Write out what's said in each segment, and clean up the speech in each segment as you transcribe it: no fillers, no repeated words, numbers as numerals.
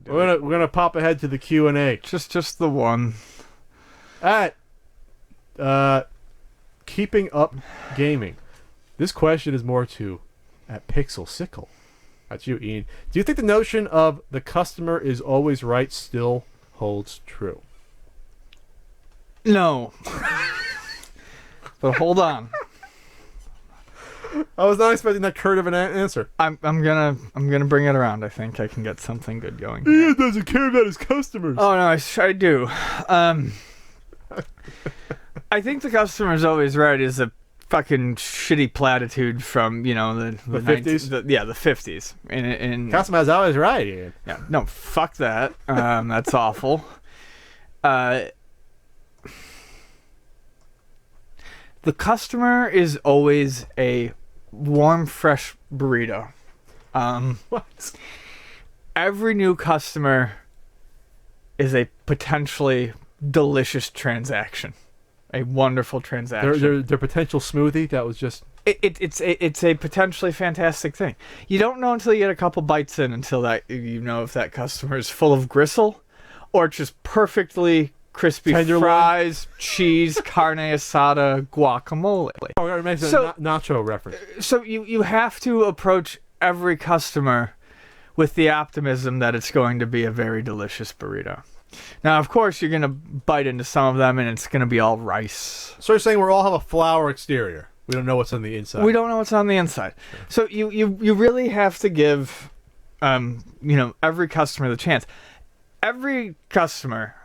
do We're it. gonna pop ahead to the Q&A. Just the one. At Keeping Up Gaming. This question is more to at Pixel Sickle. That's you, Ian. Do you think the notion of the customer is always right still holds true? No. But hold on. I was not expecting that curt of an answer. I'm gonna bring it around. I think I can get something good going. Ian doesn't care about his customers. Oh no, I do. I think the customer's always right is a fucking shitty platitude from the 50s? the 50s. And Customer's always right, Ian. yeah, no, fuck that. That's awful. The customer is always a warm, fresh burrito. What? Every new customer is a potentially delicious transaction. A wonderful transaction. Their potential smoothie that was just... It's a potentially fantastic thing. You don't know until you get a couple bites in until that you know if that customer is full of gristle or just perfectly crispy Tenderloin? fries, cheese, carne asada, guacamole. Oh, it makes a So- nacho reference. So you have to approach every customer with the optimism that it's going to be a very delicious burrito. Now, of course, you're going to bite into some of them and it's going to be all rice. So you're saying we all have a flour exterior. We don't know what's on the inside. We don't know what's on the inside. So you really have to give every customer the chance. Every customer,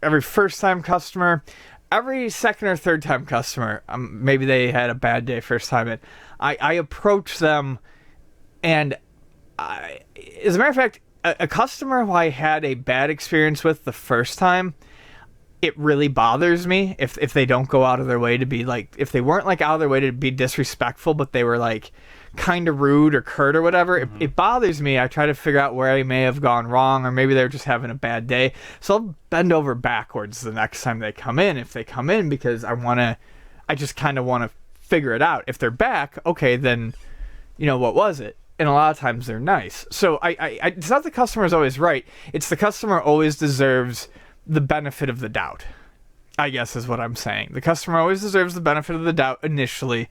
every first-time customer, every second or third-time customer, maybe they had a bad day first time in, I approach them and as a matter of fact, a customer who I had a bad experience with the first time, it really bothers me if they don't go out of their way to be like, if they weren't like out of their way to be disrespectful, but they were like kind of rude or curt or whatever. It bothers me. I try to figure out where I may have gone wrong, or maybe they're just having a bad day. So I'll bend over backwards the next time they come in, if they come in, because I just kind of want to figure it out. If they're back, okay, then what was it? And a lot of times they're nice. So it's not the customer's always right. It's the customer always deserves the benefit of the doubt, I guess is what I'm saying. The customer always deserves the benefit of the doubt initially,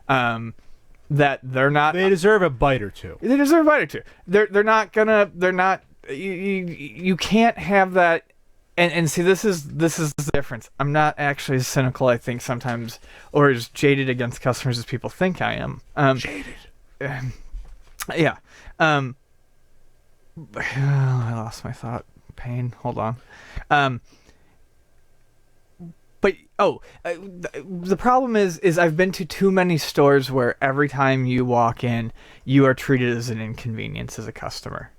that they're not... They deserve a bite or two. They deserve a bite or two. They're not... You can't have that... And see, this is the difference. I'm not actually as cynical, I think, sometimes, or as jaded against customers as people think I am. Jaded. Yeah. I lost my thought. Pain. Hold on. The problem is I've been to too many stores where every time you walk in, you are treated as an inconvenience as a customer.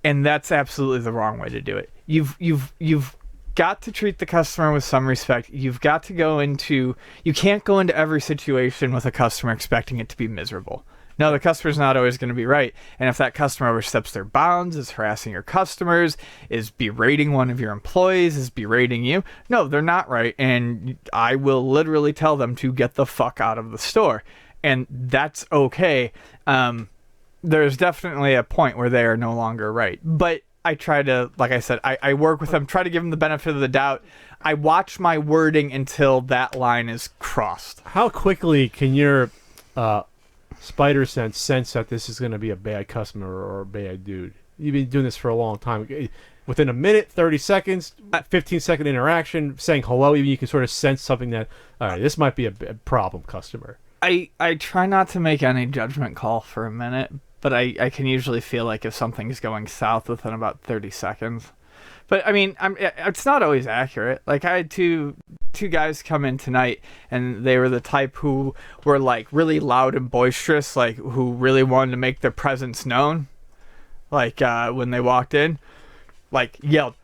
And that's absolutely the wrong way to do it. You've got to treat the customer with some respect. You've got to you can't go into every situation with a customer expecting it to be miserable. No, the customer's not always going to be right. And if that customer oversteps their bounds, is harassing your customers, is berating one of your employees, is berating you, no, they're not right. And I will literally tell them to get the fuck out of the store. And that's okay. There's definitely a point where they are no longer right. But I try to, like I said, I work with them, try to give them the benefit of the doubt. I watch my wording until that line is crossed. How quickly can your spider sense that this is going to be a bad customer or a bad dude? You've been doing this for a long time. Within a minute, 30 seconds, 15-second interaction, saying hello, even you can sort of sense something that, all right, this might be a problem customer. I try not to make any judgment call for a minute, but I can usually feel like if something's going south within about 30 seconds. But I mean, it's not always accurate. Like I had two guys come in tonight, and they were the type who were like really loud and boisterous, like who really wanted to make their presence known. Like when they walked in, like yelled,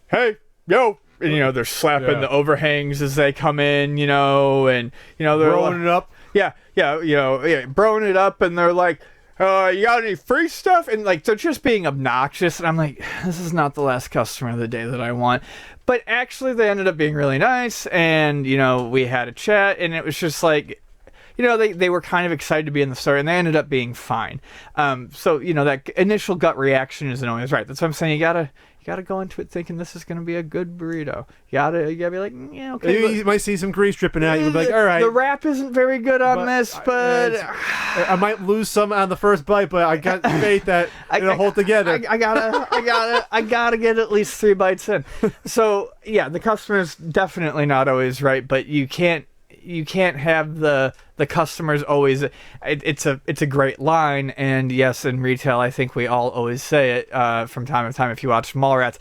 "Hey, yo!" And they're slapping the overhangs as they come in, and they're Throwing it up. Yeah, broing it up, and they're like, you got any free stuff? And like, they're just being obnoxious. And I'm like, this is not the last customer of the day that I want. But actually, they ended up being really nice. And, we had a chat. And it was just like, they were kind of excited to be in the store, and they ended up being fine. So that initial gut reaction isn't always right. That's what I'm saying. You gotta go into it thinking this is gonna be a good burrito. You gotta be like, yeah, okay. You might see some grease dripping out. You'll be like, all right. The wrap isn't very good on this, but I might lose some on the first bite, but I got faith that it'll hold together. I gotta get at least 3 bites in. So yeah, the customer's definitely not always right, but you can't have the customers always. It's a great line, and yes, in retail, I think we all always say it from time to time. If you watch Mallrats,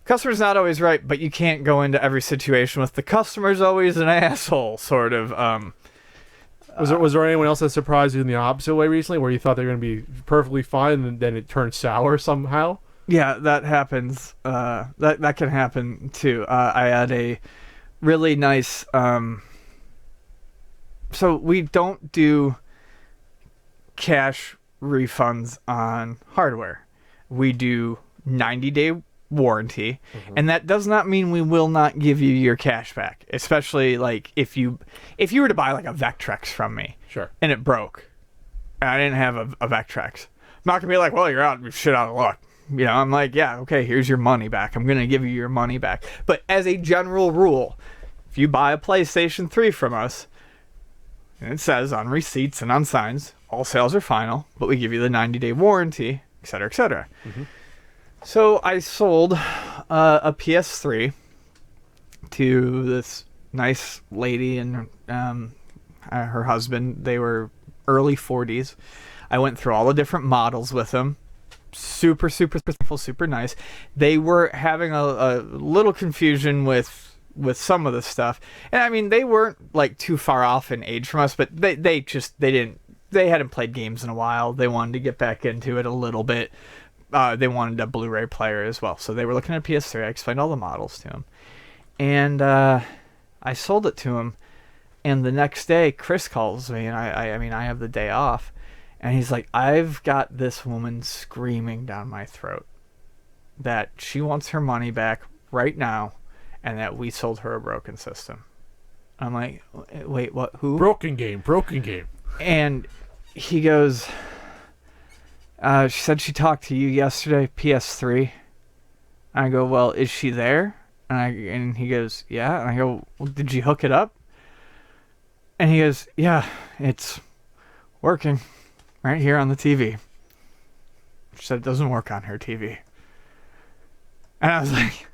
customer's not always right, but you can't go into every situation with the customer's always an asshole sort of. Was there anyone else that surprised you in the opposite way recently, where you thought they were going to be perfectly fine and then it turned sour somehow? Yeah, that happens. That can happen too. I had a really nice. So we don't do cash refunds on hardware. We do 90-day warranty, and that does not mean we will not give you your cash back. Especially like if you were to buy like a Vectrex from me, sure, and it broke, and I didn't have a Vectrex, I'm not gonna be like, well, you're out of luck. I'm like, yeah, okay, here's your money back. I'm gonna give you your money back. But as a general rule, if you buy a PlayStation 3 from us, and it says on receipts and on signs, all sales are final, but we give you the 90-day warranty, etc., etc. Mm-hmm. So I sold a PS3 to this nice lady and her husband. They were early 40s. I went through all the different models with them. Super, super thankful, super nice. They were having a little confusion with some of the stuff, and I mean they weren't like too far off in age from us, but they hadn't played games in a while. They wanted to get back into it a little bit. They wanted a Blu-ray player as well, so they were looking at a PS3. I explained all the models to him, and I sold it to him. And the next day, Chris calls me, and I have the day off, and he's like, "I've got this woman screaming down my throat that she wants her money back right now, and that we sold her a broken system." I'm like, wait, what? Who? Broken game. And he goes, she said she talked to you yesterday, PS3. I go, well, is she there? And he goes, yeah. And I go, well, did you hook it up? And he goes, yeah, it's working right here on the TV. She said it doesn't work on her TV. And I was like,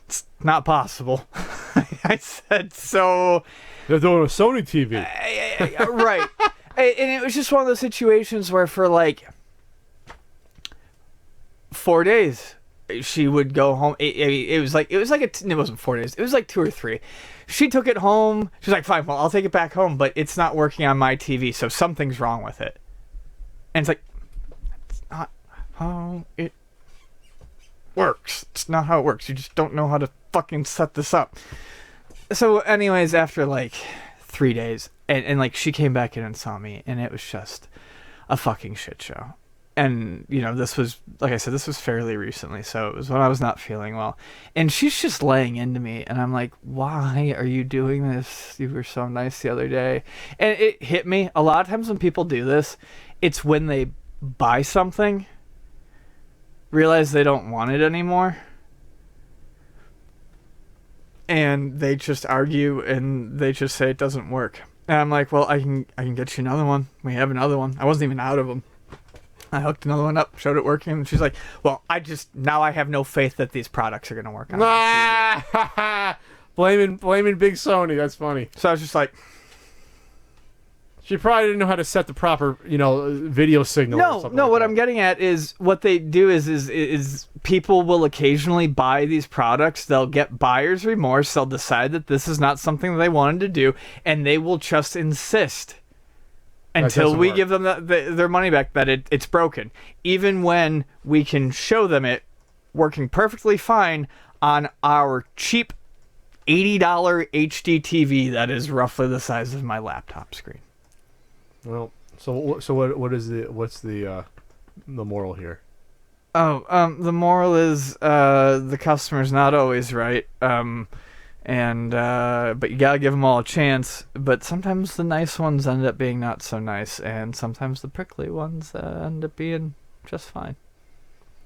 it's not possible. I said, so... They're doing a Sony TV. Right. And it was just one of those situations where for like 4 days, she would go home. It wasn't 4 days. It was like 2 or 3. She took it home. She was like, fine, well, I'll take it back home, but it's not working on my TV, so something's wrong with it. And it's like, it's not how it works. It's not how it works. You just don't know how to fucking set this up. So anyways, after like 3 days, and like she came back in and saw me, and it was just a fucking shit show. And this was, like I said, this was fairly recently, so it was when I was not feeling well. And she's just laying into me, and I'm like, why are you doing this? You were so nice the other day. And it hit me. A lot of times when people do this, it's when they buy something, realize they don't want it anymore, and they just argue, and they just say it doesn't work. And I'm like, well, I can get you another one. We have another one. I wasn't even out of them. I hooked another one up, showed it working, and she's like, well, now I have no faith that these products are going to work on it. Blaming Big Sony. That's funny. So I was just like... She probably didn't know how to set the proper, video signal. No. What I'm getting at is what they do is people will occasionally buy these products. They'll get buyer's remorse. They'll decide that this is not something that they wanted to do, and they will just insist until we give them their money back that it's broken, even when we can show them it working perfectly fine on our cheap $80 HD TV that is roughly the size of my laptop screen. Well, so what's the moral here? The moral is the customer's not always right. and but you gotta give them all a chance. But sometimes the nice ones end up being not so nice, and sometimes the prickly ones end up being just fine.